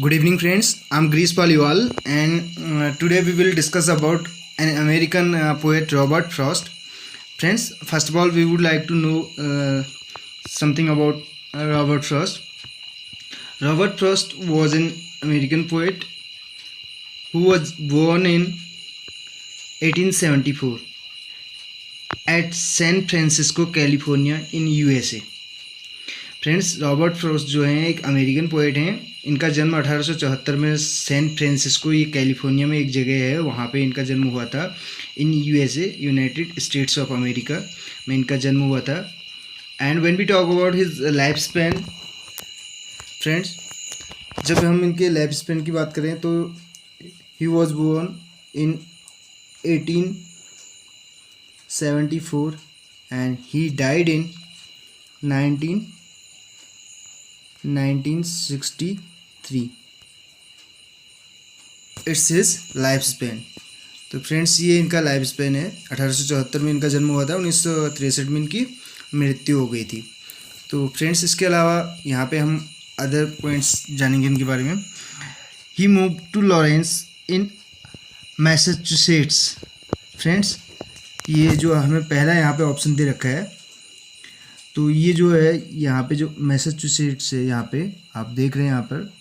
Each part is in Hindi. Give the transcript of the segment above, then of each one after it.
Good evening, friends. I'm Greece Paliwal, and today we will discuss about an American poet, Robert Frost. Friends, first of all, we would like to know something about Robert Frost. Robert Frost was an American poet who was born in 1874 at San Francisco, California, in USA. Friends, Robert Frost जो हैं एक अमेरिकन पोएट हैं। इनका जन्म 1874 में सैन फ्रांसिस्को, ये कैलिफोर्निया में एक जगह है, वहाँ पे इनका जन्म हुआ था। In USA, United States of America में इनका जन्म हुआ था। And when we talk about his life span, friends, जब हम इनके लाइफ स्पैन की बात करें तो he was born in 1874 and he died in 1963। It's his life span. तो फ्रेंड्स, ये इनका लाइफ स्पेन है। 1874 में इनका जन्म हुआ था, 1963 में इनकी मृत्यु हो गई थी। तो फ्रेंड्स, इसके अलावा यहाँ पे हम अदर पॉइंट्स जानेंगे इनके बारे में। He move to Lawrence in Massachusetts. Friends, ये जो हमें पहला यहाँ पे ऑप्शन दे रखा है, तो ये जो है यहाँ पे जो मैसाचुसेट्स है, यहाँ पे आप देख रहे हैं, यहाँ पर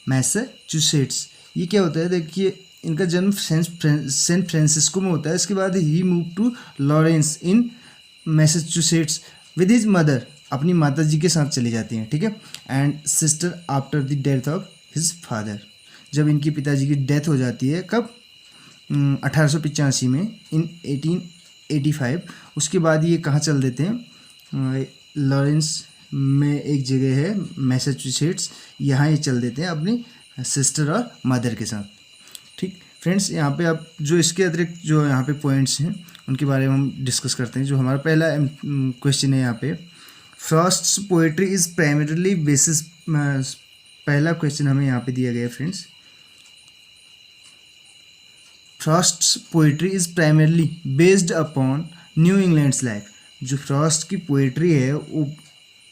मैसाचुसेट्स, ये क्या होता है? देखिए, इनका जन्म सैन फ्रांसिस्को में होता है। इसके बाद he move to Lawrence in Massachusetts with his mother, अपनी माता जी के साथ चले जाते हैं, ठीक है। And sister after the death of his father, जब इनके पिताजी की डेथ हो जाती है, कब? 1885 में, इन 1885। उसके बाद ये कहाँ चल देते हैं? लॉरेंस में एक जगह है मैसाचुसेट्स, यहाँ ये चल देते हैं अपनी सिस्टर और मदर के साथ, ठीक। फ्रेंड्स, यहाँ पे आप जो इसके अतिरिक्त जो यहाँ पे पॉइंट्स हैं उनके बारे में हम डिस्कस करते हैं। जो हमारा पहला क्वेश्चन है, यहाँ पे Frost's poetry is primarily basis, पहला क्वेश्चन हमें यहाँ पे दिया गया है। Friends, Frost's poetry is primarily based upon New England's life. जो फ्रॉस्ट की पोएट्री है वो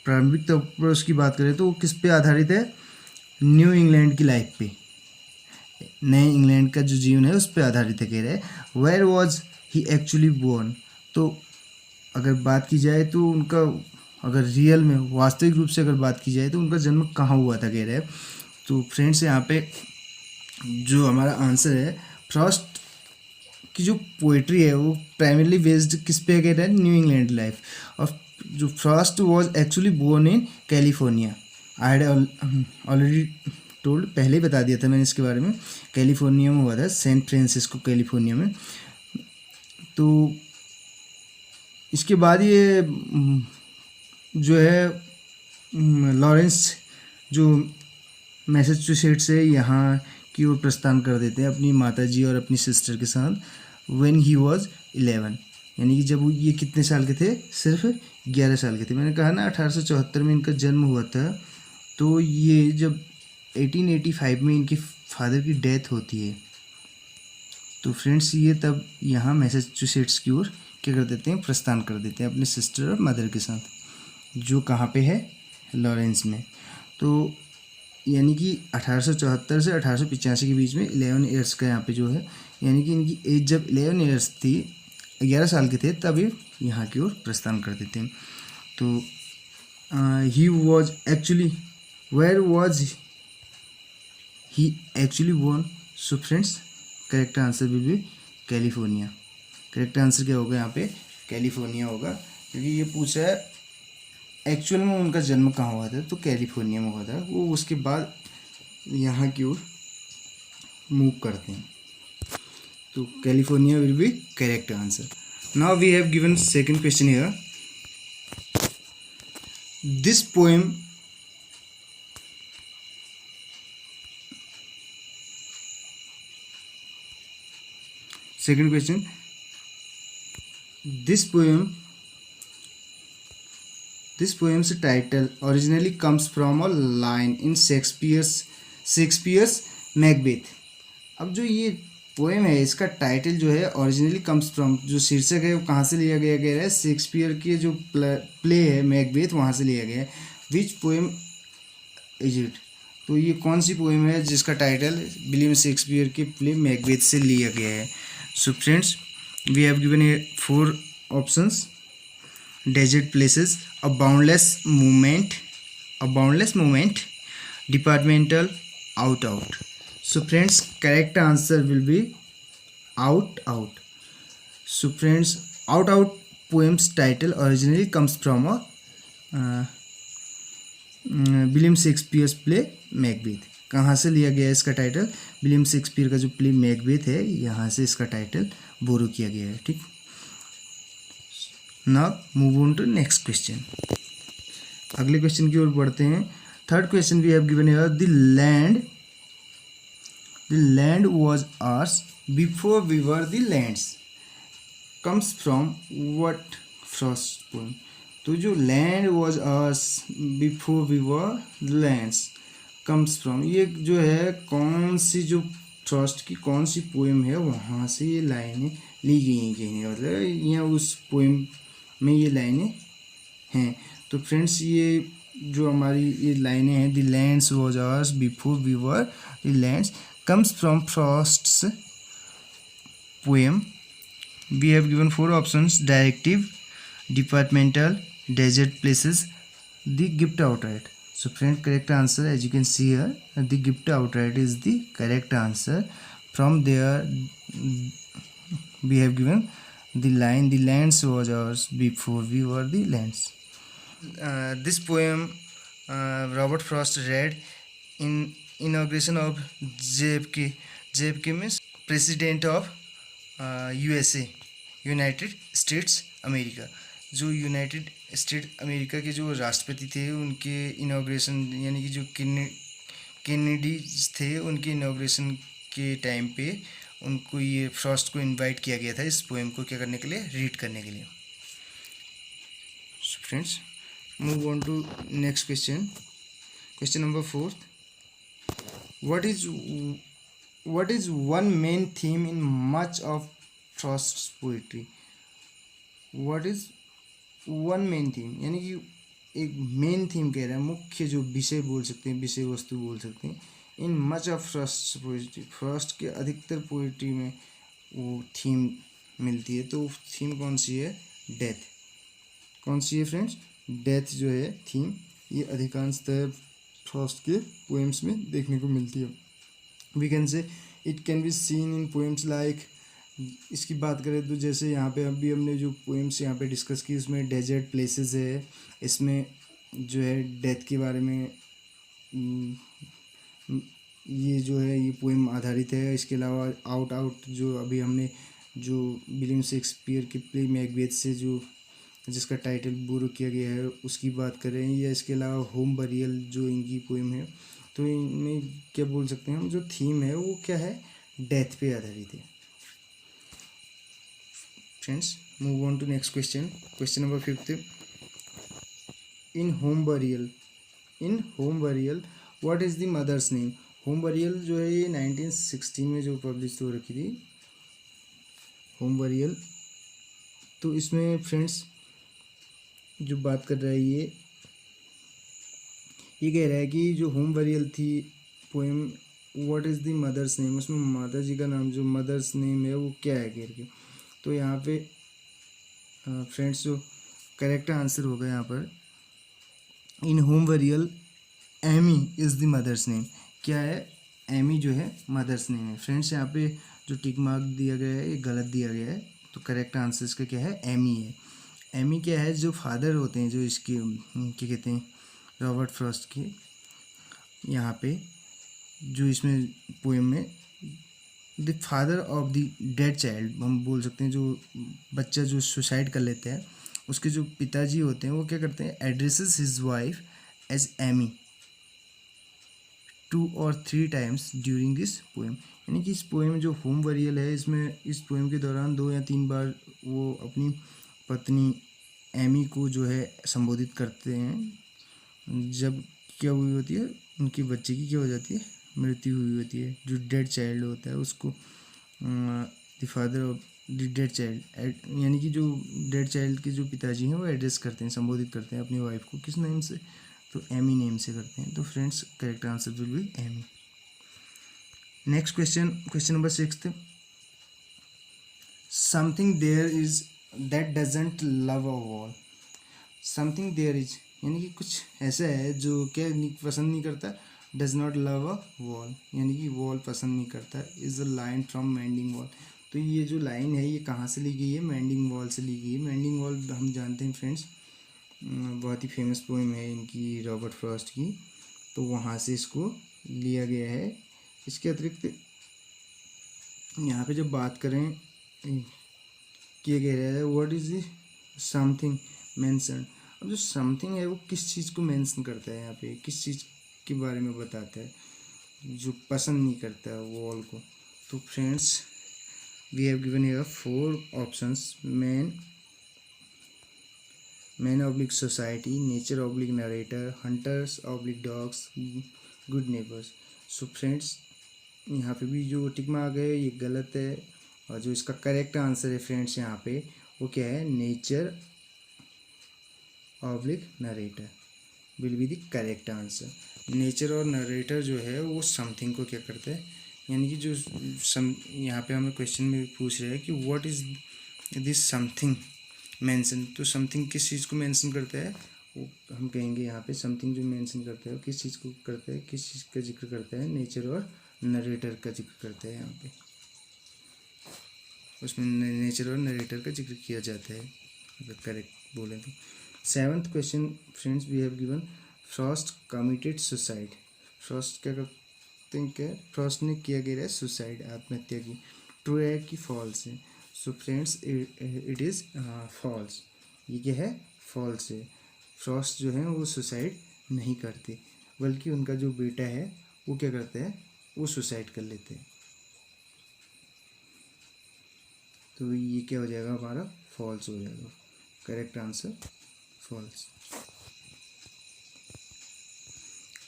प्रारंभिक तौर पर उसकी बात करें तो वो किस पे आधारित है? न्यू इंग्लैंड की लाइफ पे, नए इंग्लैंड का जो जीवन है उस पर आधारित है, कह रहे हैं। Where was he actually born, तो अगर बात की जाए तो उनका, अगर रियल में वास्तविक रूप से अगर बात की जाए तो उनका जन्म कहाँ हुआ था, कह रहे हैं। तो फ्रेंड्स, यहाँ पे जो हमारा आंसर है, फ्रॉस्ट की जो पोइट्री है वो प्राइमरली बेस्ड किस पे, कह रहे हैं? New England life. और जो Frost was actually born in California. I had already told, पहले ही बता दिया था मैंने इसके बारे में। कैलिफोर्निया में हुआ था, सैन फ्रांसिस्को कैलिफोर्निया में। तो इसके बाद ये जो है लॉरेंस जो मैसाचुसेट्स है, यहाँ की ओर प्रस्थान कर देते हैं अपनी माताजी और अपनी सिस्टर के साथ। व्हेन ही वाज 11, यानी कि जब ये कितने साल के थे? सिर्फ 11 साल के थे। मैंने कहा ना 1874 में इनका जन्म हुआ था, तो ये जब 1885 में इनके फादर की डेथ होती है, तो फ्रेंड्स ये तब यहाँ मैसाचुसेट्स की ओर क्या कर देते हैं? प्रस्थान कर देते हैं अपने सिस्टर और मदर के साथ, जो कहाँ पे है? लॉरेंस में। तो यानी कि 1874 से 1885 के बीच में 11 ईयर्स का यहाँ पे जो है, यानी कि इनकी एज जब 11 ईयर्स थी, 11 साल के थे, तब ये यहाँ की ओर प्रस्थान कर देते हैं। तो he was actually, where was he actually born? So friends, correct answer will be California. Correct answer क्या होगा यहाँ पे? कैलिफोर्निया होगा, क्योंकि ये पूछा है एक्चुअल में उनका जन्म कहाँ हुआ था, तो कैलिफोर्निया में हुआ था। वो उसके बाद यहाँ की ओर मूव करते हैं, तो California will be correct answer. Now we have given second question here. This poem second question, this poem's title originally comes from a line in Shakespeare's Macbeth। अब जो ये पोएम है, इसका टाइटल जो है ओरिजिनली कम्स फ्रॉम, जो शीर्षक है वो कहाँ से लिया गया? कह रहा है शेक्सपियर के जो प्ले है मैकबेथ, वहाँ से लिया गया है। Which poem is it? तो ये कौन सी पोएम है जिसका टाइटल विलियम शेक्सपियर की प्ले मैकबेथ से लिया गया है? So friends, we have given a 4 options: desert places, a boundless movement, departmental, out out. So friends, correct answer will be out out. So friends, out out poem's title originally comes from a William Shakespeare's play Macbeth. कहाँ से लिया गया है इसका टाइटल? विलियम शेक्सपियर का जो प्ले मैकबेथ है, यहाँ से इसका टाइटल बोरो किया गया है. ठीक. Now move on to next question. अगले क्वेश्चन की ओर बढ़ते हैं. Third question we have given here, The land was ours before we were the lands comes from what Frost poem? तो जो land was ours before we were the lands comes from, ये जो है कौन सी, जो फ्रॉस्ट की कौन सी पोएम है, वहाँ से ये लाइनें ली गई हैं कहीं, मतलब यहाँ उस पोएम में ये लाइनें हैं. तो फ्रेंड्स, ये जो हमारी ये लाइनें हैं, the lands was ours before we were the lands, comes from Frost's poem. We have given 4 options: directive, departmental, desert places, the gift outright. So friend, correct answer, as you can see here, the gift outright is the correct answer. From there we have given the line, the lands was ours before we were the lands. This poem Robert Frost read in inauguration of JFK. JFK means President of USA, United states America. जो यूनाइटेड स्टेट अमेरिका के जो राष्ट्रपति थे, उनके इनाग्रेशन, यानी कि जो केनेडी थे, उनके इनाग्रेशन के टाइम पे उनको, ये फ्रॉस्ट को इनवाइट किया गया था इस पोएम को क्या करने के लिए, रीड करने के लिए. Friends, move on to next question. Question number 4. What is one main theme in much of Frost's poetry? What is one main theme? यानी कि एक मेन थीम कह रहा है, मुख्य जो विषय बोल सकते हैं, विषय वस्तु बोल सकते हैं. In much of Frost poetry, Frost के अधिकतर पोइट्री में वो थीम मिलती है. तो थीम कौन सी है? डेथ. कौन सी है फ्रेंड्स? डेथ जो है थीम, ये अधिकांशतः फ्रॉस्ट के पोएम्स में देखने को मिलती है. We can say it can be seen in poems like, इसकी बात करें तो जैसे यहाँ पे अभी हमने जो पोएम्स यहाँ पे डिस्कस की, उसमें डेजर्ट प्लेसेस है, इसमें जो है डेथ के बारे में ये जो है ये पोएम आधारित है. इसके अलावा आउट आउट जो अभी हमने जो विलियम शेक्सपियर के प्ले मैकबेथ से जो जिसका टाइटल बोरो किया गया है, उसकी बात कर रहे हैं. या इसके अलावा होम बरियल जो इनकी पोएम है, तो इनमें क्या बोल सकते हैं हम, जो थीम है वो क्या है, डेथ पे आधारित है. Friends, move on to next question. Question number 5. In home burial what is the mother's name? Home burial जो है ये 1916 में जो पब्लिश हो रखी थी, होम बरियल. तो इसमें फ्रेंड्स जो बात कर रहा है, ये कह रहा है कि जो होम बरियल थी poem, what is the mother's name, उसमें माता जी का नाम, जो मदर्स नेम है वो क्या है करके. तो यहाँ पे फ्रेंड्स जो करेक्ट आंसर होगा यहाँ पर, in home burial Amy is the mother's name. क्या है? एमी जो है मदर्स नेम है. फ्रेंड्स, यहाँ पे जो टिक मार्क दिया गया है ये गलत दिया गया है. तो करेक्ट आंसर इसका क्या है? एमी है. एमी क्या है? जो फादर होते हैं, जो इसके क्या कहते हैं, रॉबर्ट फ्रॉस्ट के, यहाँ पे जो इसमें पोएम में the father of the dead child हम बोल सकते हैं. जो बच्चा जो सुसाइड कर लेता है, उसके जो पिताजी होते हैं वो क्या करते हैं, addresses his wife as Amy 2 or 3 times during this poem. यानी कि इस पोएम जो होम बरियल है, इसमें इस पोएम के दौरान 2 या 3 बार वो अपनी पत्नी एमी को जो है संबोधित करते हैं. जब क्या हुई होती है, उनके बच्चे की क्या हो जाती है, मृत्यु हुई होती है. जो डेड चाइल्ड होता है उसको the father of the dead child, यानी कि जो डेड चाइल्ड के जो पिताजी हैं वो एड्रेस करते हैं, संबोधित करते हैं अपनी वाइफ को किस नेम से, तो एमी नेम से करते हैं। तो friends correct answer will be Amy. Next question, question number 6, something there is that doesn't love a wall. Something there is यानी कि कुछ ऐसा है जो क्या पसंद नहीं करता, does not love a wall यानी कि वॉल पसंद नहीं करता, is a line from mending wall. तो ये जो लाइन है ये कहाँ से ली गई है, मेंडिंग वॉल से ली गई है। मेंडिंग वॉल हम जानते हैं फ्रेंड्स, बहुत ही फेमस पोएम है इनकी, रॉबर्ट फ्रॉस्ट की, तो वहाँ से इसको लिया गया है। इसके अतिरिक्त यहाँ पे जब बात करें किया गया है व्हाट इज समथिंग मेंशन। अब जो समथिंग है वो किस चीज़ को मेंशन करता है, यहाँ पे किस चीज़ के बारे में बताता है जो पसंद नहीं करता है वॉल को। तो friends we have given here 4 options, man oblique society, nature oblique narrator, hunters oblique dogs, good neighbours. So friends यहाँ पे भी जो टिक मार्क है ये गलत है, और जो इसका करेक्ट आंसर है फ्रेंड्स यहाँ पे वो क्या है, nature oblique narrator will be the correct answer. Nature और नरेटर जो है वो समथिंग को क्या करता है, यानी कि जो यहाँ पे हमें क्वेश्चन में पूछ रहे हैं कि what is this something mention. तो समथिंग किस चीज़ को मेंशन करता है, वो हम कहेंगे यहाँ पे समथिंग जो मेंशन करता है वो किस चीज़ को करता है, किस चीज़ का जिक्र करता है, नेचर और नरेटर का जिक्र करता है। यहाँ पे उसमें नेचर और नरेटर का जिक्र किया जाता है अगर करेक्ट बोलें तो। 7th question friends we have given, Frost committed suicide. Frost क्या करते हैं, क्या फ्रॉस्ट ने किया गया है सुसाइड, आत्महत्या की, ट्रू है कि फॉल्स है। So friends it is false. ये क्या है, फॉल्स है। फ्रॉस्ट जो है वो सुसाइड नहीं करते, बल्कि उनका जो बेटा है वो क्या करता है, वो सुसाइड कर लेते हैं। तो ये क्या हो जाएगा हमारा, फॉल्स हो जाएगा, correct answer false.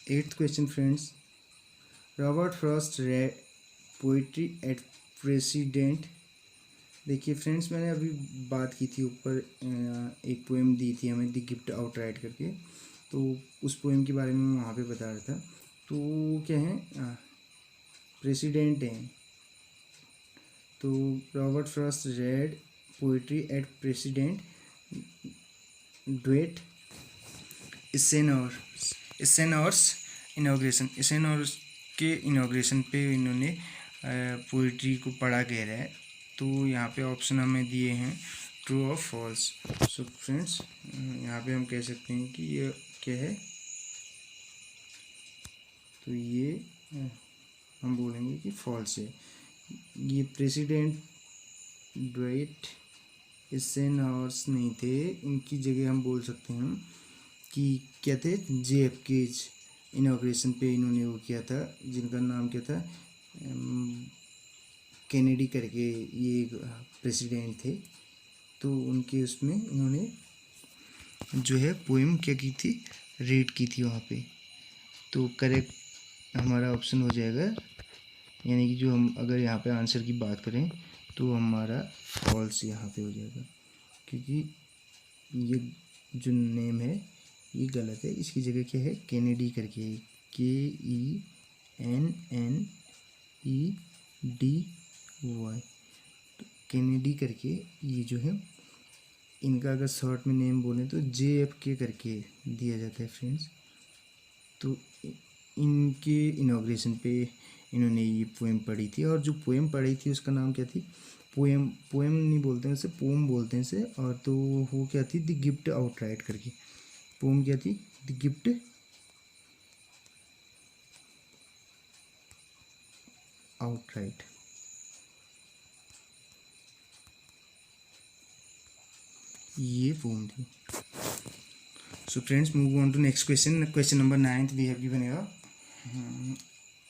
8th question friends, Robert Frost read poetry at president. देखिए फ्रेंड्स मैंने अभी बात की थी ऊपर, एक पोएम दी थी हमें द गिफ्ट आउटराइट करके, तो उस पोएम के बारे में मैं वहाँ पे बता रहा था। तो क्या है, प्रेसिडेंट हैं। तो Robert Frost read poetry at president Dwight Eisenhower's inauguration. Eisenhower's के इनाग्रेशन पे इन्होंने पोइट्री को पढ़ा कह रहा है। तो यहाँ पे ऑप्शन हमें दिए हैं ट्रू और फॉल्स। सो फ्रेंड्स यहाँ पे हम कह सकते हैं कि ये क्या है, तो ये हम बोलेंगे कि फॉल्स है। ये प्रेसिडेंट ड्वेट इसेनॉर्स नहीं थे, इनकी जगह हम बोल सकते हैं कि क्या थे, JFK इनाग्रेशन पे इन्होंने वो किया था, जिनका नाम क्या था, कैनेडी करके ये प्रेसिडेंट थे। तो उनके उसमें इन्होंने जो है पोएम क्या की थी, रीड की थी वहाँ पे। तो करेक्ट हमारा ऑप्शन हो जाएगा, यानी कि जो हम अगर यहाँ पे आंसर की बात करें तो हमारा फॉल्स यहाँ पे हो जाएगा, क्योंकि ये जो नेम है ये गलत है। इसकी जगह क्या है, कैनेडी करके है, KENNEDY। तो कैनेडी करके ये जो है, इनका अगर शॉर्ट में नेम बोलें तो JFK करके दिया जाता है फ्रेंड्स। तो इनके इनाग्रेशन पे इन्होंने ये पोएम पढ़ी थी, और जो पोएम पढ़ी थी उसका नाम क्या थी, पोएम नहीं बोलते हैं उसे, पोम बोलते हैं इसे। और तो वो क्या थी, द गिफ्ट आउटराइट करके पोम क्या थी, द गिफ्ट आउटराइट। ये पोम थी। So friends move on to next question, question number 9 we have given here,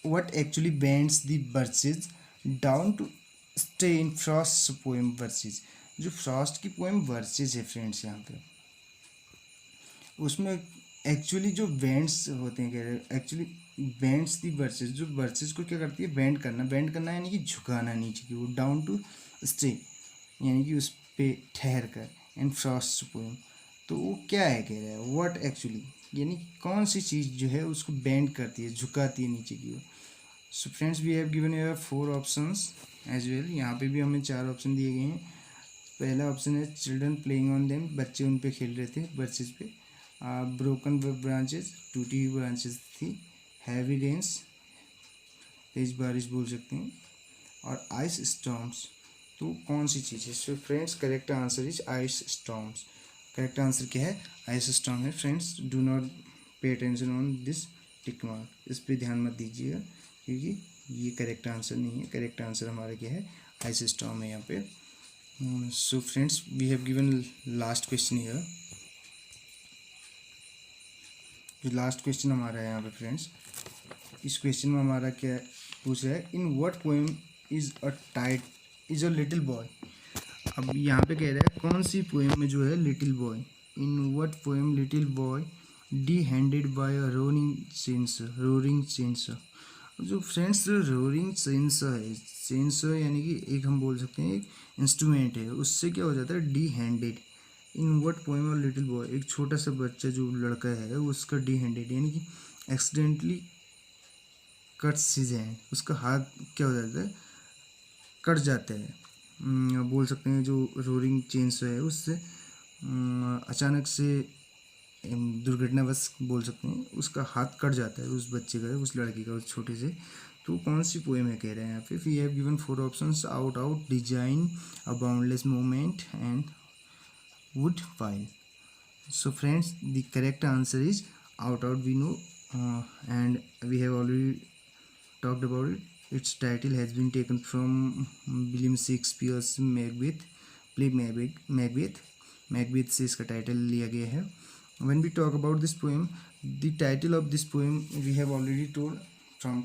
what actually bends the verses down to stay in Frost's poem verses। जो फ्रॉस्ट की पोएम वर्सेस है फ्रेंड्स यहाँ पे, उसमें एक्चुअली जो बेंड्स होते हैं, कह रहे एक्चुअली बेंड्स दी वर्सेस, जो वर्सेस को क्या करती है, बेंड करना यानी कि झुकाना नीचे की ओर, डाउन टू स्टे यानी कि उस पर ठहर कर, इन फ्रॉस्ट पोएम। तो वो क्या है कह रहा है, व्हाट एक्चुअली यानी कौन सी चीज़ जो है उसको बेंड करती है, झुकाती है नीचे की ओर। So friends we have given here 4 options as well. यहाँ पे भी हमें 4 ऑप्शन दिए गए हैं। पहला ऑप्शन है चिल्ड्रन प्लेइंग ऑन देम, बच्चे उन पे खेल रहे थे, ब्रांचेज पे। ब्रोकन ब्रांचेज, टूटी हुई ब्रांचेज थी। हैवी रेन्स, तेज बारिश बोल सकते हैं। और आइस स्टॉर्म्स, तो कौन सी चीज़ है? So friends correct answer is ice storms. Correct answer क्या है? आइस स्टॉर्म है। Friends do not pay attention on this tick mark, इस पर ध्यान मत दीजिएगा क्योंकि ये करेक्ट आंसर नहीं है। करेक्ट आंसर हमारा क्या है? आइस स्टॉर्म है यहाँ पे। So friends we have given last question here. जो लास्ट क्वेश्चन हमारा है यहाँ पे फ्रेंड्स, इस क्वेश्चन में हमारा क्या पूछ रहा है? इन what poem is a little boy. अब यहाँ पे कह रहा है कौन सी पोएम में जो है little boy, in what poem little boy the handed by a roaring chainsaw. जो फ्रेंड्स रोरिंग चेंसर यानी कि एक हम बोल सकते हैं एक इंस्ट्रूमेंट है, उससे क्या हो जाता है? D handed. In what poem of little boy, एक छोटा सा बच्चा जो लड़का है उसका डी हैंडेड यानी कि एक्सीडेंटली कट्स हिज हैंड, उसका हाथ क्या हो जाता है? कट जाता है। बोल सकते हैं जो रोरिंग चेंस है उससे अचानक से दुर्घटनावश बोल सकते हैं उसका हाथ कट जाता है, उस बच्चे का, उस लड़के का, उस छोटे से। तो कौन सी पोएम है कह रहे हैं यहाँ पे? We have given 4 options, out design, a boundless movement and wood file. So friends, the correct answer is out we know, and we have already talked about it. Its title has been taken from William Shakespeare's Macbeth, play Macbeth से इसका टाइटल लिया गया है। When we talk about this poem, the title of this poem we have already told from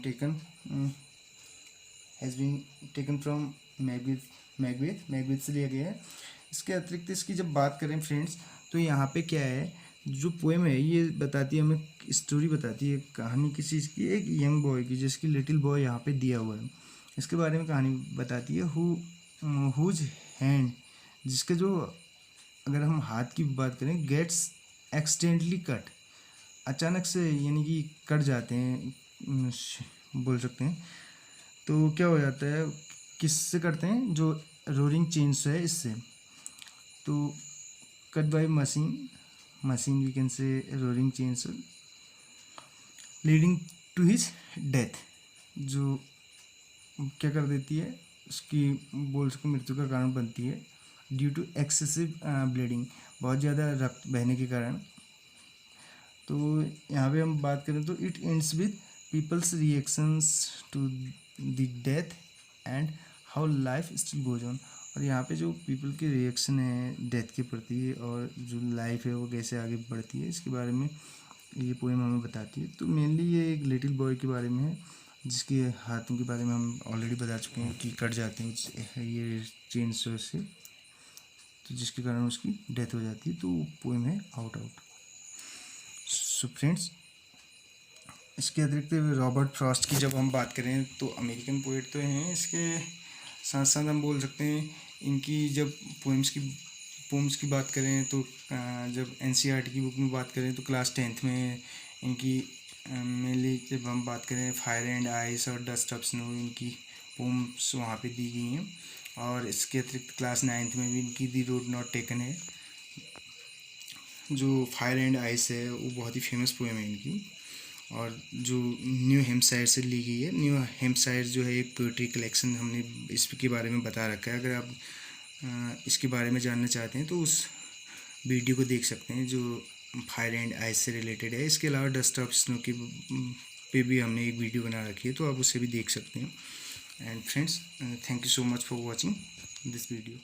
has been taken from Macbeth से लिया गया है। इसके अतिरिक्त इसकी जब बात करें फ्रेंड्स, तो यहाँ पे क्या है? जो पोएम है ये बताती है, हमें स्टोरी बताती है, कहानी किस चीज़ की? एक यंग बॉय की, जिसकी लिटिल बॉय यहाँ पे दिया हुआ है, इसके बारे में कहानी बताती है। हुज हैंड, जिसके जो, अगर हम हाथ की बात करें, गेट्स एक्सीडेंटली कट, अचानक से यानी कि कट जाते हैं, बोल सकते हैं। तो क्या हो जाता है? किससे करते हैं? जो रोरिंग चेंस है इससे। तो cut by machine we can say roaring chance leading to his death, जो क्या कर देती है? उसकी बोल सकते मृत्यु का कारण बनती है ड्यू टू एक्सेसिव ब्लीडिंग, बहुत ज़्यादा रक्त बहने के कारण। तो यहाँ पे हम बात करें तो it ends with people's reactions to the death and how life still goes on. और यहाँ पे जो पीपल के रिएक्शन है डेथ के प्रति और जो लाइफ है वो कैसे आगे बढ़ती है, इसके बारे में ये पोएम हमें बताती है। तो मेनली ये एक लिटिल बॉय के बारे में है, जिसके हाथों के बारे में हम ऑलरेडी बता चुके हैं कि कट जाते हैं ये चेन से, तो जिसके कारण उसकी डेथ हो जाती है। तो पोएम है आउट। सो फ्रेंड्स इसके अतिरिक्त रॉबर्ट फ्रॉस्ट की जब हम बात करें तो अमेरिकन पोएट तो हैं, इसके साथ साथ हम बोल सकते हैं इनकी जब पोम्स की बात करें तो जब एनसीईआरटी की बुक में बात करें तो क्लास 10th में इनकी मेनली जब हम बात करें फायर एंड आइस और डस्ट ऑफ स्नो, इनकी पोम्स वहाँ पे दी गई हैं। और इसके अतिरिक्त क्लास 9th में भी इनकी दी रोड नॉट टेकन है, जो फायर एंड आइस है वो बहुत ही फेमस पोएम है इनकी, और जो न्यू हेम्पशायर से ली गई है। न्यू हेम्पशायर जो है एक पोइट्री कलेक्शन, हमने इसके बारे में बता रखा है। अगर आप इसके बारे में जानना चाहते हैं तो उस वीडियो को देख सकते हैं जो फायर एंड आइस से रिलेटेड है। इसके अलावा डस्ट ऑफ स्नो की पे भी हमने एक वीडियो बना रखी है, तो आप उसे भी देख सकते हैं। And friends thank you so much for watching this video.